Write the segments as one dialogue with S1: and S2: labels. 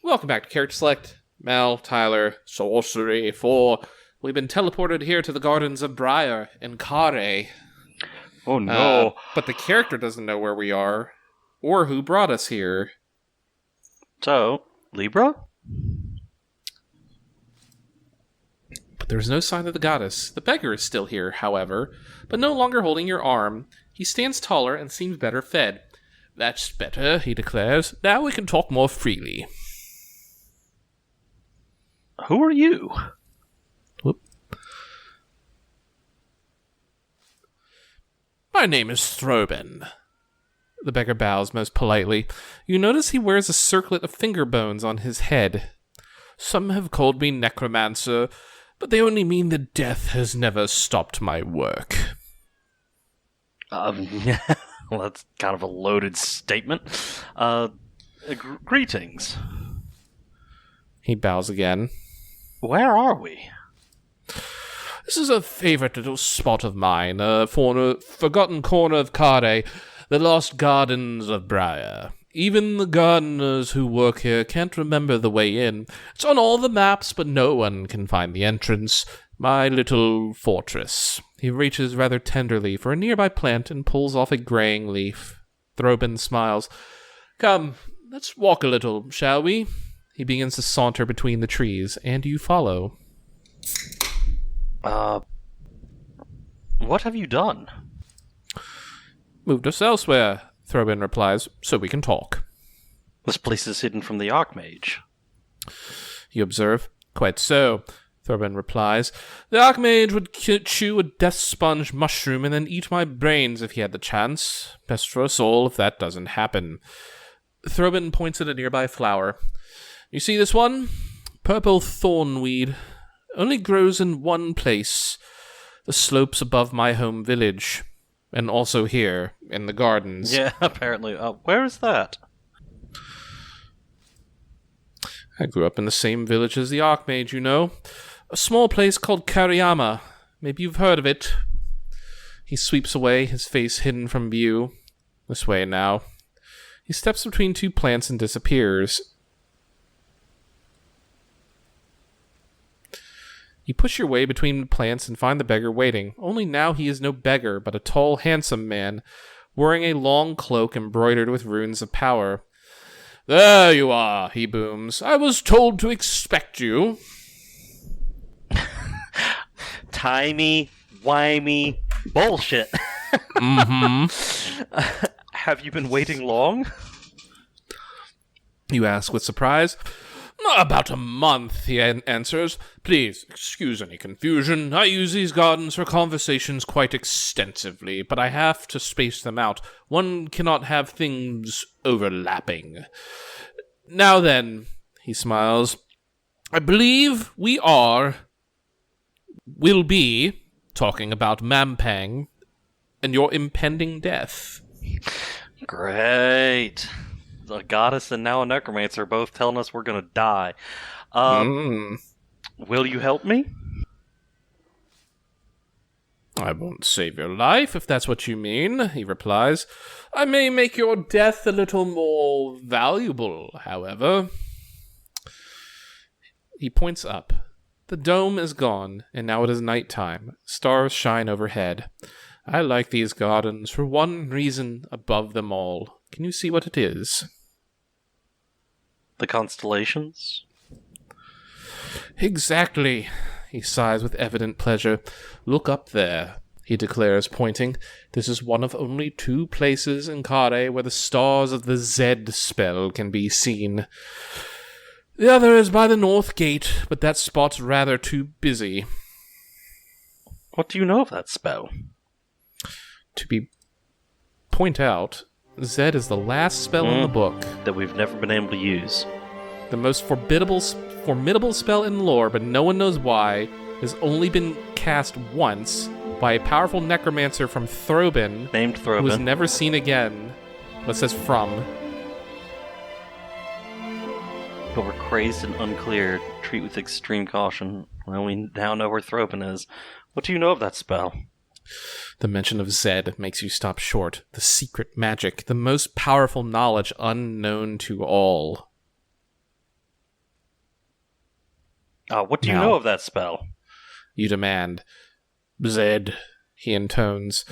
S1: Welcome back to Character Select. Mel, Tyler, Sorcery 4. We've been teleported here to the Gardens of Briar in Kare.
S2: Oh no.
S1: But the character doesn't know where we are, or who brought us here.
S2: So, Libra?
S1: But there's no sign of the goddess. The beggar is still here, however, but no longer holding your arm. He stands taller and seems better fed.
S3: That's better, he declares. Now we can talk more freely.
S2: Who are you?
S3: Whoop. My name is Throben.
S1: The beggar bows most politely. You notice he wears a circlet of finger bones on his head.
S3: Some have called me necromancer, but they only mean that death has never stopped my work.
S2: Well, that's kind of a loaded statement. Greetings.
S1: He bows again.
S2: Where are we?
S3: This is a favorite little spot of mine, a forgotten corner of Kare, the lost gardens of Briar. Even the gardeners who work here can't remember the way in. It's on all the maps, but no one can find the entrance. My little fortress.
S1: He reaches rather tenderly for a nearby plant and pulls off a graying leaf. Throben smiles.
S3: Come, let's walk a little, shall we?
S1: He begins to saunter between the trees, and you follow.
S2: What have you done?
S1: Moved us elsewhere, Throben replies, so we can talk.
S2: This place is hidden from the Archmage.
S1: You observe. Quite so, Throben replies. The Archmage would chew a death sponge mushroom and then eat my brains if he had the chance. Best for us all if that doesn't happen. Throben points at a nearby flower. You see this one? Purple thornweed. Only grows in one place. The slopes above my home village. And also here, in the gardens.
S2: Yeah, apparently. Where is that?
S1: I grew up in the same village as the Archmage, you know. A small place called Kariyama. Maybe you've heard of it. He sweeps away, his face hidden from view. This way now. He steps between two plants and disappears. You push your way between the plants and find the beggar waiting, only now he is no beggar, but a tall, handsome man, wearing a long cloak embroidered with runes of power.
S3: There you are, he booms. I was told to expect you.
S2: Timey-wimey bullshit.
S3: Mm-hmm.
S2: Have you been waiting long?
S1: You ask with surprise.
S3: About a month, he answers. Please, excuse any confusion. I use these gardens for conversations quite extensively, but I have to space them out. One cannot have things overlapping. Now then, he smiles, I believe will be, talking about Mampang and your impending death.
S2: Great. A goddess and now a necromancer are both telling us we're gonna die. Will you help me?
S3: I won't save your life, if that's what you mean, he replies. I may make your death a little more valuable, however.
S1: He points up. The dome is gone, and now it is nighttime. Stars shine overhead. I like these gardens for one reason above them all. Can you see what it is?
S2: The constellations?
S1: Exactly. He sighs with evident pleasure. Look up there, he declares, pointing. This is one of only 2 places in Kare where the stars of the ZED spell can be seen. The other is by the north gate, but that spot's rather too busy.
S2: What do you know of that spell?
S1: Point out, ZED is the last spell in the book
S2: that we've never been able to use.
S1: The most formidable spell in lore, but no one knows why, has only been cast once by a powerful necromancer from Throben,
S2: named Throben,
S1: who was never seen again. What says from?
S2: But we're crazed and unclear. Treat with extreme caution. Well, we now know where Throben is. What do you know of that spell?
S1: The mention of ZED makes you stop short. The secret magic, the most powerful knowledge unknown to all.
S2: What do you
S1: Now,
S2: know of that spell?
S1: you demand. Zed, he intones.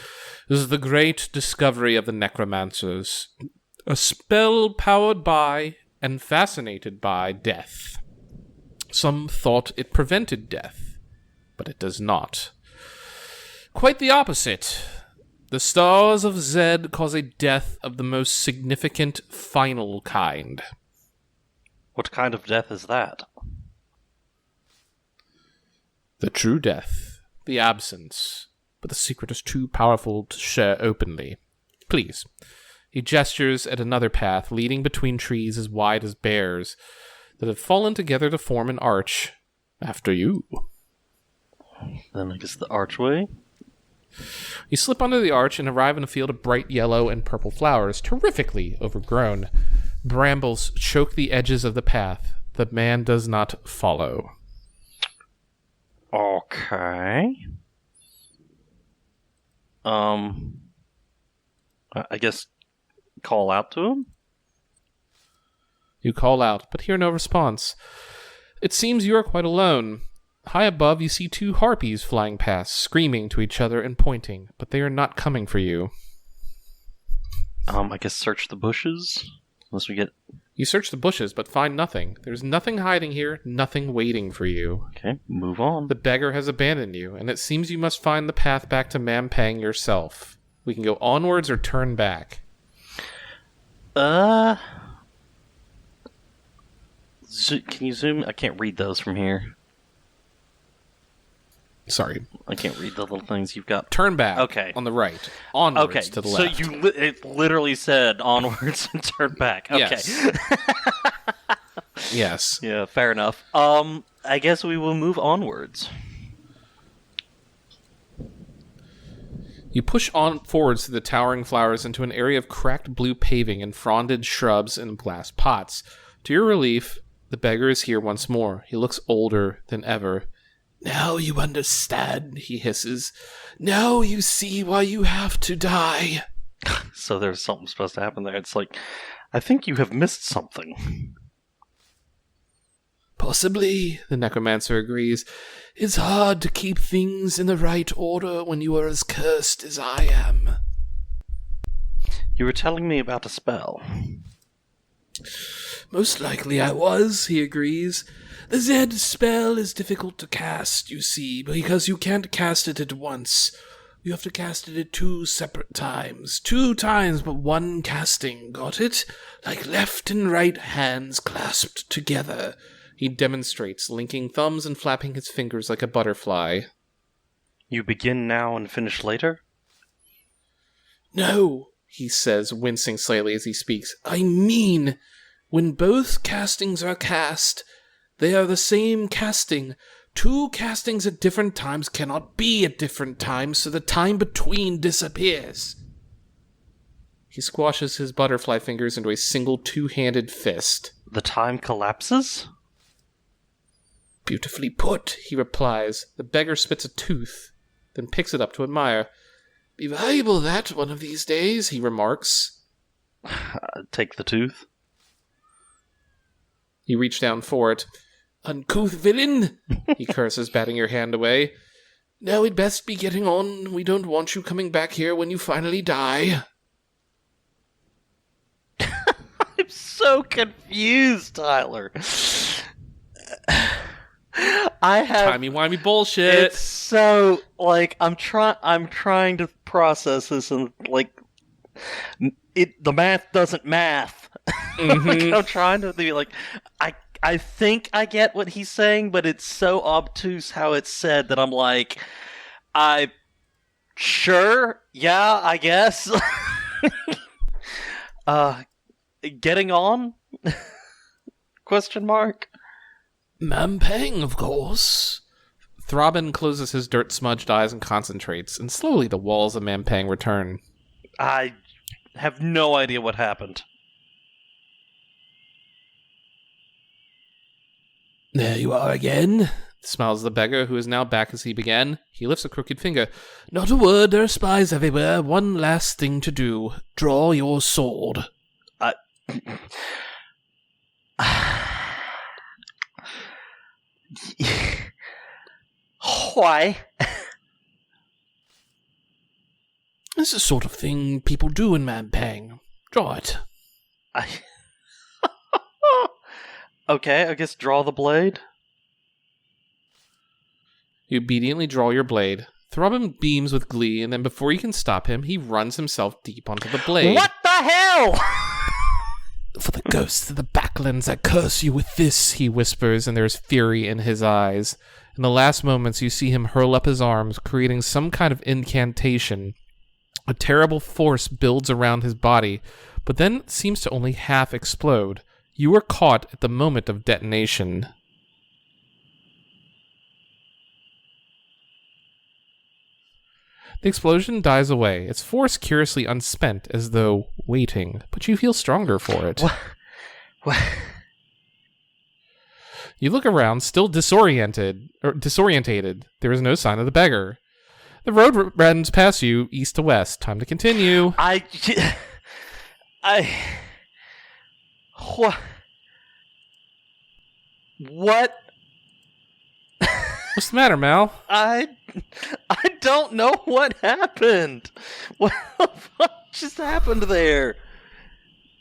S1: This is the great discovery of the necromancers. A spell powered by and fascinated by death. Some thought it prevented death, but it does not. Quite the opposite. The stars of Zed cause a death of the most significant final kind.
S2: What kind of death is that?
S1: The true death. The absence. But the secret is too powerful to share openly. Please. He gestures at another path leading between trees as wide as bears that have fallen together to form an arch. After you.
S2: Then I guess the archway?
S1: You slip under the arch and arrive in a field of bright yellow and purple flowers, terrifically overgrown. Brambles choke the edges of the path. The man does not follow.
S2: Okay. I guess call out to him?
S1: You call out, but hear no response. It seems you are quite alone. High above, you see two harpies flying past, screaming to each other and pointing, but they are not coming for you.
S2: I guess search the bushes? Unless we get...
S1: You search the bushes, but find nothing. There's nothing hiding here, nothing waiting for you.
S2: Okay, move on.
S1: The beggar has abandoned you, and it seems you must find the path back to Mampang yourself. We can go onwards or turn back.
S2: Can you zoom? I can't read those from here.
S1: Sorry.
S2: I can't read the little things you've got.
S1: Turn back.
S2: Okay.
S1: On the right. Onwards to the left.
S2: So it literally said onwards and turn back. Okay.
S1: Yes. Yes.
S2: Yeah, fair enough. I guess we will move onwards.
S1: You push on forwards through the towering flowers into an area of cracked blue paving and fronded shrubs and glass pots. To your relief, the beggar is here once more. He looks older than ever. Now you understand, he hisses. Now you see why you have to die.
S2: So there's something supposed to happen there. It's like, I think you have missed something.
S1: Possibly, the necromancer agrees. It's hard to keep things in the right order when you are as cursed as I am.
S2: You were telling me about a spell.
S1: Most likely I was, he agrees. The ZED spell is difficult to cast, you see, because you can't cast it at once. You have to cast it at 2 separate times. 2 times, but 1 casting, got it? Like left and right hands clasped together. He demonstrates, linking thumbs and flapping his fingers like a butterfly.
S2: You begin now and finish later?
S1: No, he says, wincing slightly as he speaks. I mean, when both castings are cast, they are the same casting. 2 castings at different times cannot be at different times, so the time between disappears. He squashes his butterfly fingers into a single 2-handed fist.
S2: The time collapses?
S1: Beautifully put, he replies. The beggar spits a tooth, then picks it up to admire. Be valuable that one of these days, he remarks.
S2: Take the tooth.
S1: You reach down for it. Uncouth villain, he curses, batting your hand away. Now we'd best be getting on. We don't want you coming back here when you finally die.
S2: I'm so confused, Tyler. I have
S1: timey-wimey bullshit.
S2: It's so like I'm trying to process this and like the math doesn't math.
S1: Mm-hmm.
S2: Like, I'm trying to be like I think I get what he's saying, but it's so obtuse how it's said that I'm like, sure, yeah, I guess. Getting on? Question mark.
S1: Mampang, of course. Throbbin closes his dirt-smudged eyes and concentrates, and slowly the walls of Mampang return.
S2: I have no idea what happened.
S1: There you are again, smiles the beggar, who is now back as he began. He lifts a crooked finger. Not a word, there are spies everywhere. One last thing to do. Draw your sword.
S2: Why?
S3: This is the sort of thing people do in Manpang. Draw it.
S2: I... Okay, I guess draw the blade.
S1: You obediently draw your blade. Throbbing beams with glee, and then before you can stop him, he runs himself deep onto the blade.
S2: What the hell?
S3: For the ghosts of the backlands, I curse you with
S1: This, he whispers, and there's fury in his eyes. In the last moments, you see him hurl up his arms, creating some kind of incantation. A terrible force builds around his body, but then seems to only half explode. You are caught at the moment of detonation. The explosion dies away, its force curiously unspent, as though waiting, but you feel stronger for it.
S2: What?
S1: You look around, still disorientated. There is no sign of the beggar. The road runs past you, east to west. Time to continue.
S2: What?
S1: What's the matter, Mal?
S2: I don't know what happened. What the fuck just happened there?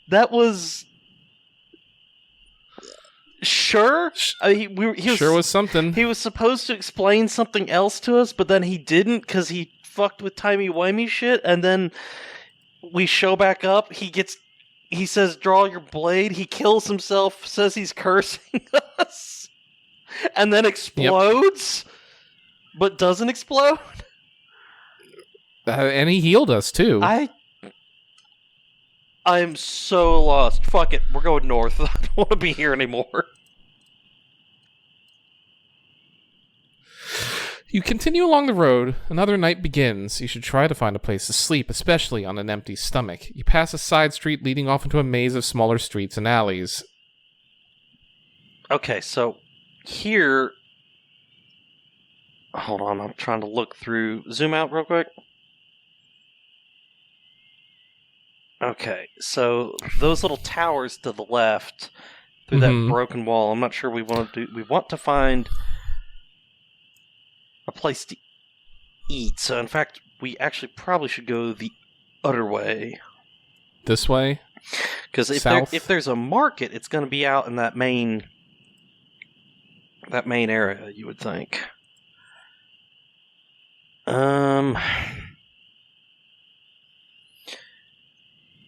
S2: That was... Sure? He was,
S1: Sure was something.
S2: He was supposed to explain something else to us, but then he didn't because he fucked with timey-wimey shit, and then we show back up, he says, draw your blade, he kills himself, says he's cursing us, and then explodes, but doesn't explode?
S1: And he healed us, too.
S2: I am so lost. Fuck it, we're going north. I don't want to be here anymore.
S1: You continue along the road. Another night begins. You should try to find a place to sleep, especially on an empty stomach. You pass a side street leading off into a maze of smaller streets and alleys.
S2: Okay, so here... Hold on, I'm trying to look through... Zoom out real quick. Okay, so those little towers to the left, through that broken wall, I'm not sure we want to do... We want to find a place to eat. So, in fact, we actually probably should go the other way.
S1: This way?
S2: Because if there's a market, it's going to be out in that main area, you would think.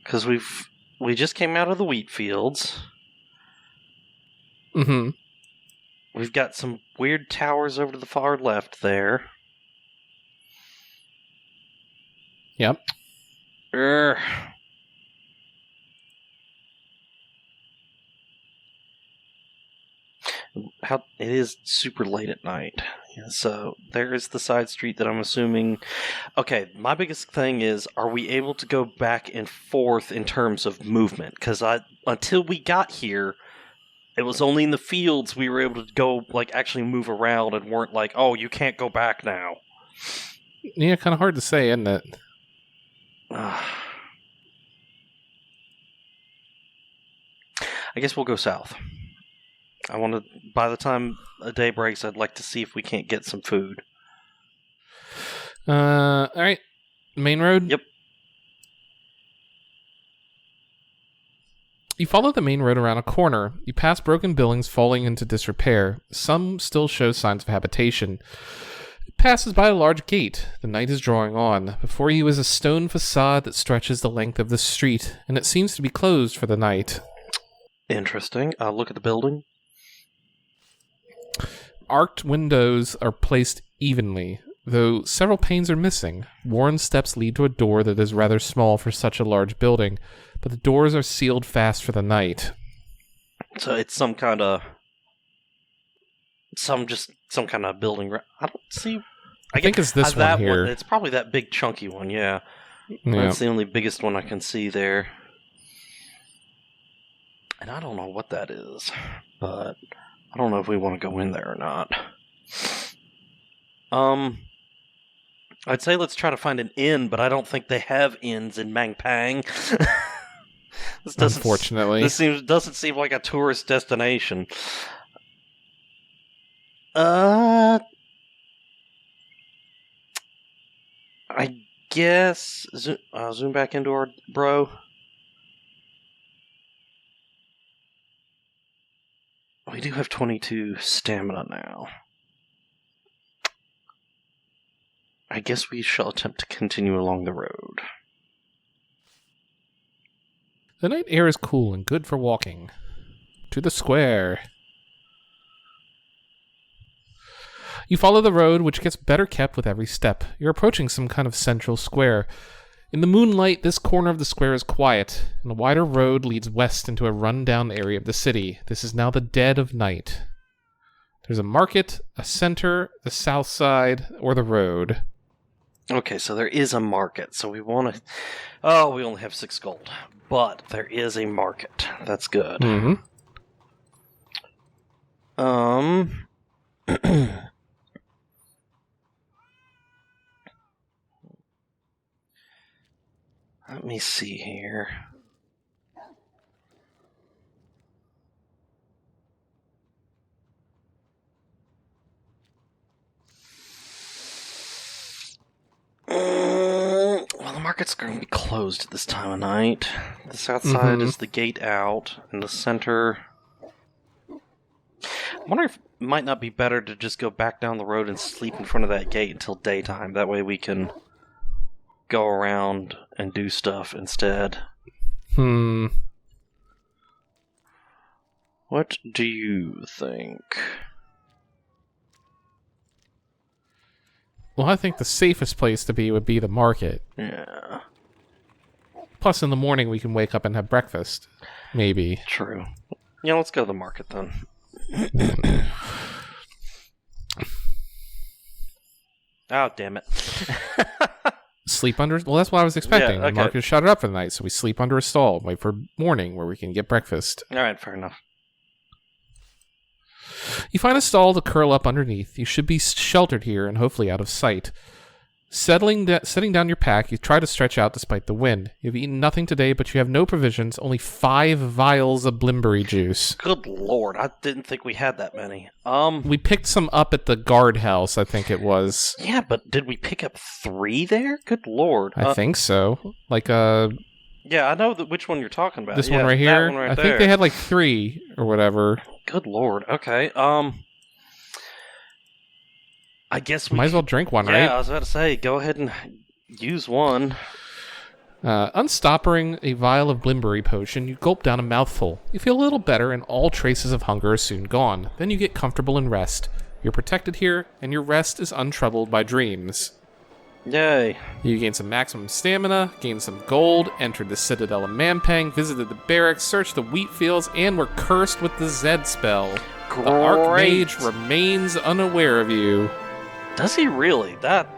S2: Because we just came out of the wheat fields.
S1: Mm-hmm.
S2: We've got some weird towers over to the far left there.
S1: Yep.
S2: It is super late at night. Yeah, so there is the side street that I'm assuming... Okay, my biggest thing is, are we able to go back and forth in terms of movement? Because until we got here, it was only in the fields we were able to go, like, actually move around and weren't like, oh, you can't go back now.
S1: Yeah, kind of hard to say, isn't it?
S2: I guess we'll go south. I want to, by the time a day breaks, I'd like to see if we can't get some food.
S1: Alright. Main road?
S2: Yep.
S1: You follow the main road around a corner. You pass broken buildings falling into disrepair. Some still show signs of habitation. It passes by a large gate. The night is drawing on. Before you is a stone facade that stretches the length of the street, and it seems to be closed for the night.
S2: Interesting. I'll look at the building.
S1: Arched windows are placed evenly, though several panes are missing. Worn steps lead to a door that is rather small for such a large building, but the doors are sealed fast for the night.
S2: So it's some kind of building. I don't see.
S1: I think it's this one here.
S2: It's probably that big chunky one. Yeah. That's the only biggest one I can see there. And I don't know what that is, but I don't know if we want to go in there or not. I'd say let's try to find an inn, but I don't think they have inns in Mangpang.
S1: Unfortunately.
S2: This doesn't seem like a tourist destination. I guess zoom back into our bro. We do have 22 stamina now. I guess we shall attempt to continue along the road.
S3: The night air is cool and good for walking. To the square. You follow the road, which gets better kept with every step. You're approaching some kind of central square. In the moonlight, this corner of the square is quiet, and a wider road leads west into a run-down area of the city. This is now the dead of night. There's a market, a center, the south side, or the road.
S2: Okay, so there is a market. So we want to... Oh, we only have 6 gold. But there is a market. That's good.
S3: Mm-hmm.
S2: Let me see here. Well, the market's going to be closed at this time of night. The south side is the gate out, and the center... I wonder if it might not be better to just go back down the road and sleep in front of that gate until daytime. That way we can go around and do stuff instead. What do you think?
S3: Well, I think the safest place to be would be the market.
S2: Yeah.
S3: Plus, in the morning, we can wake up and have breakfast. Maybe.
S2: True. Yeah, let's go to the market then. Oh, damn it.
S3: Sleep under... Well, that's what I was expecting.
S2: Yeah, okay.
S3: The market shut it up for the night, so we sleep under a stall, wait for morning where we can get breakfast.
S2: Alright, fair enough.
S3: You find a stall to curl up underneath. You should be sheltered here and hopefully out of sight. Setting down your pack, you try to stretch out despite the wind. You've eaten nothing today, but you have no provisions, only 5 vials of blimberry juice.
S2: Good lord, I didn't think we had that many.
S3: We picked some up at the guardhouse, I think it was.
S2: Yeah, but did we pick up 3 there? Good lord.
S3: I think so. Like,
S2: Yeah, I know which one you're talking about.
S3: this
S2: Yeah,
S3: one right here?
S2: That one right
S3: I
S2: there.
S3: think they had like 3 or whatever.
S2: Good lord, okay. I guess we
S3: Might as well drink one, right?
S2: Yeah, I was about to say, go ahead and use one.
S3: Unstoppering a vial of blimberry potion, you gulp down a mouthful. You feel a little better, and all traces of hunger are soon gone. Then you get comfortable and rest. You're protected here, and your rest is untroubled by dreams.
S2: Yay.
S3: You gain some maximum stamina, gained some gold, entered the Citadel of Mampang, visited the barracks, searched the wheat fields, and were cursed with the ZED spell.
S2: Great.
S3: The Archmage remains unaware of you.
S2: Does he really? That...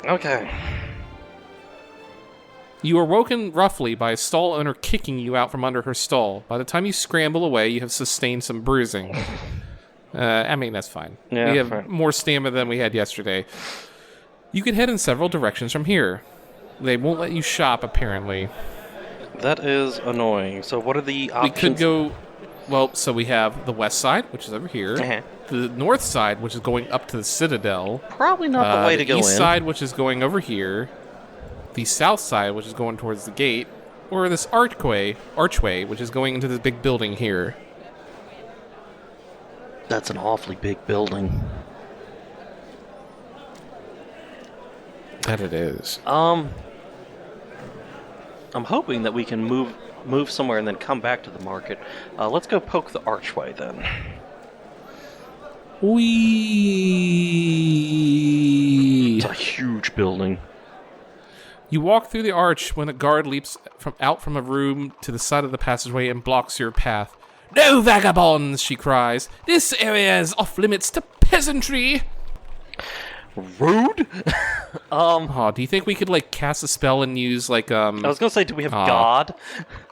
S2: Okay.
S3: You are woken roughly by a stall owner kicking you out from under her stall. By the time you scramble away, you have sustained some bruising. I mean, that's fine.
S2: Yeah,
S3: we have
S2: fair.
S3: more stamina than we had yesterday. You can head in several directions from here. They won't let you shop, apparently.
S2: That is annoying. So what are the options?
S3: We could go... Well, so we have the west side, which is over here.
S2: Uh-huh.
S3: The north side, which is going up to the Citadel.
S2: Probably not the way to go in.
S3: The east side, which is going over here. The south side, which is going towards the gate. Or this archway, which is going into this big building here.
S2: That's an awfully big building.
S3: That it is.
S2: I'm hoping that we can move somewhere and then come back to the market. Let's go poke the archway then.
S3: Whee!
S2: It's a huge building.
S3: You walk through the arch when a guard leaps out from a room to the side of the passageway and blocks your path. "No vagabonds!" she cries. "This area is off limits to peasantry!"
S2: Rude?
S3: Oh, do you think we could, like, cast a spell and use, like,
S2: I was gonna say, do we have God?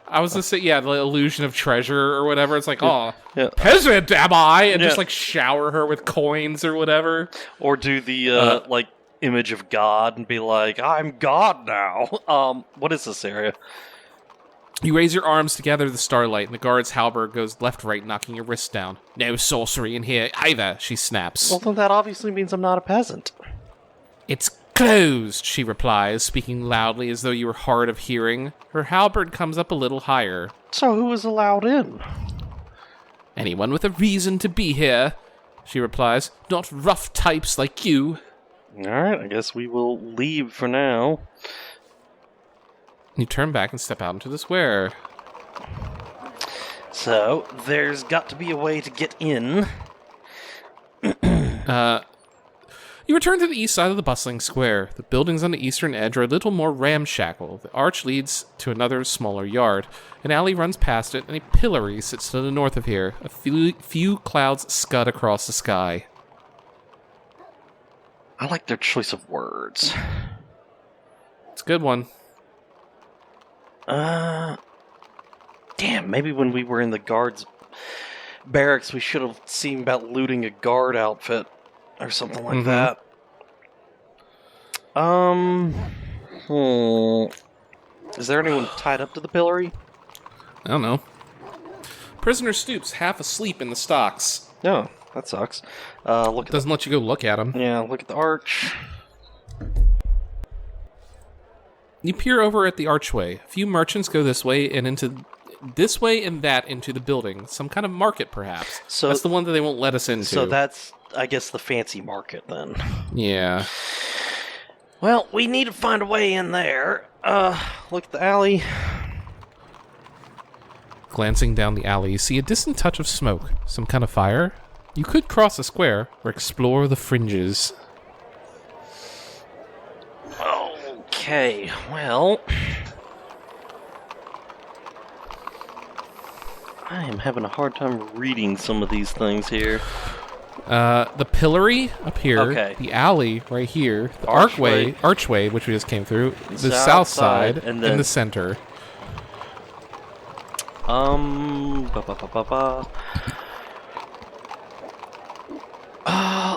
S3: I was gonna say, yeah, the illusion of treasure or whatever. It's like,
S2: Yeah.
S3: peasant am I? And
S2: Yeah.
S3: just, like, shower her with coins or whatever.
S2: Or do the, like, image of God and be like, I'm God now. What is this area?
S1: You raise your arms to gather the starlight, and the guard's halberd goes left-right, knocking your wrist down. No sorcery in here either, she snaps.
S2: Well, then that obviously means I'm not a peasant.
S1: It's closed, she replies, speaking loudly as though you were hard of hearing. Her halberd comes up a little higher.
S2: So who is allowed in?
S1: Anyone with a reason to be here, she replies. Not rough types like you.
S2: Alright, I guess we will leave for now.
S1: You turn back and step out into the square.
S2: So, there's got to be a way to get in.
S1: You return to the east side of the bustling square. The buildings on the eastern edge are a little more ramshackle. The arch leads to another smaller yard. An alley runs past it, and a pillory sits to the north of here. A few clouds scud across the sky.
S2: I like their choice of words.
S1: It's a good one.
S2: Damn, maybe when we were in the guards' barracks, we should have seen about looting a guard outfit or something like that. Is there anyone tied up to the pillory?
S1: I don't know. Prisoner stoops, half asleep in the stocks.
S2: No, that sucks.
S1: Doesn't let you go look at him.
S2: Yeah, look at the arch.
S1: You peer over at the archway. A few merchants go this way and that into the building. Some kind of market, perhaps.
S2: So
S1: that's the one that they won't let us into.
S2: So that's, I guess, the fancy market, then.
S1: Yeah.
S2: Well, we need to find a way in there. Look at the alley.
S1: Glancing down the alley, you see a distant touch of smoke. Some kind of fire? You could cross the square or explore the fringes.
S2: Okay, well... I am having a hard time reading some of these things here.
S1: The pillory up here,
S2: okay.
S1: The alley right here, the archway, which we just came through, the south side, and then the center.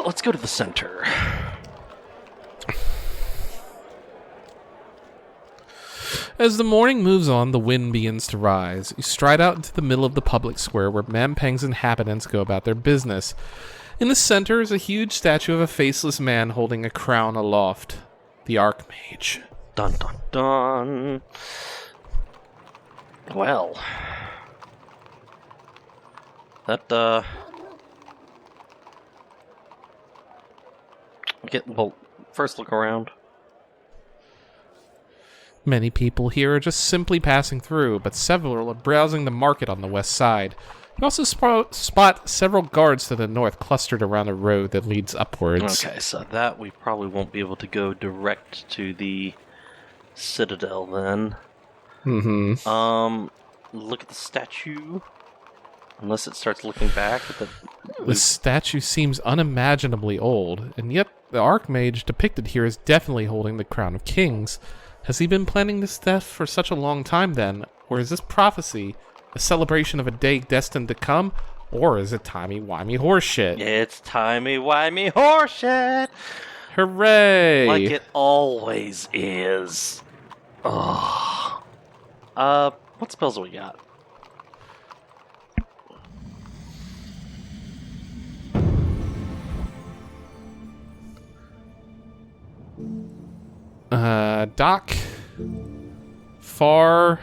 S2: Let's go to the center.
S1: As the morning moves on, the wind begins to rise. You stride out into the middle of the public square where Mampeng's inhabitants go about their business. In the center is a huge statue of a faceless man holding a crown aloft. The Archmage.
S2: Dun dun dun. Well. First look around.
S1: Many people here are just simply passing through, but several are browsing the market on the west side. You also spot several guards to the north clustered around a road that leads upwards.
S2: Okay, so that we probably won't be able to go direct to the citadel then.
S1: Mm-hmm.
S2: Look at the statue. Unless it starts looking back at
S1: the statue seems unimaginably old, and yet the Archmage depicted here is definitely holding the crown of kings. Has he been planning this death for such a long time then? Or is this prophecy a celebration of a day destined to come? Or is it timey-wimey horseshit?
S2: It's timey-wimey horseshit!
S1: Hooray!
S2: Like it always is. Oh. What spells do we got?
S1: Doc, Far,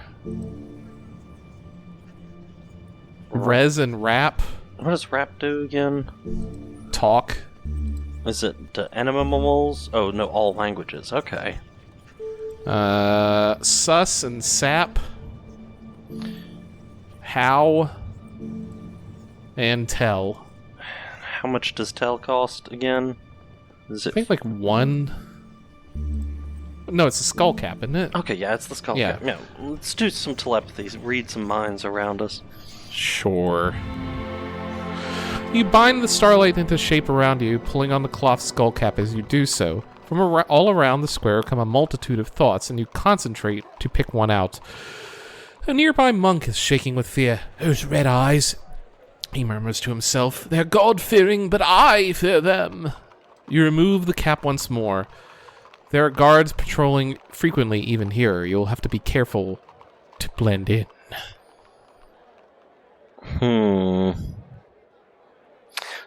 S1: Res and Rap.
S2: What does Rap do again?
S1: Talk.
S2: Is it Anomolous? Oh, no, all languages. Okay.
S1: Sus and Sap. How. And Tell.
S2: How much does Tell cost again? Is it?
S1: I think like 1. No, it's a skull cap, isn't it?
S2: Okay, yeah, it's the skull cap. Yeah, let's do some telepathy, read some minds around us.
S1: Sure. You bind the starlight into shape around you, pulling on the cloth skull cap as you do so. From all around the square come a multitude of thoughts, and you concentrate to pick one out. A nearby monk is shaking with fear. Those red eyes, he murmurs to himself. They're God-fearing, but I fear them. You remove the cap once more. There are guards patrolling frequently even here. You'll have to be careful
S3: to blend in.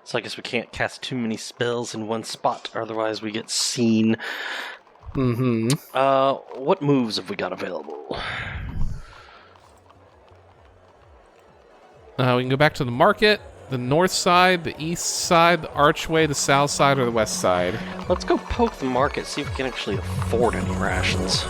S2: So I guess we can't cast too many spells in one spot, otherwise we get seen. What moves have we got available?
S3: We can go back to the market, the north side, the east side, the archway, the south side, or the west side.
S2: Let's go poke the market, see if we can actually afford any rations.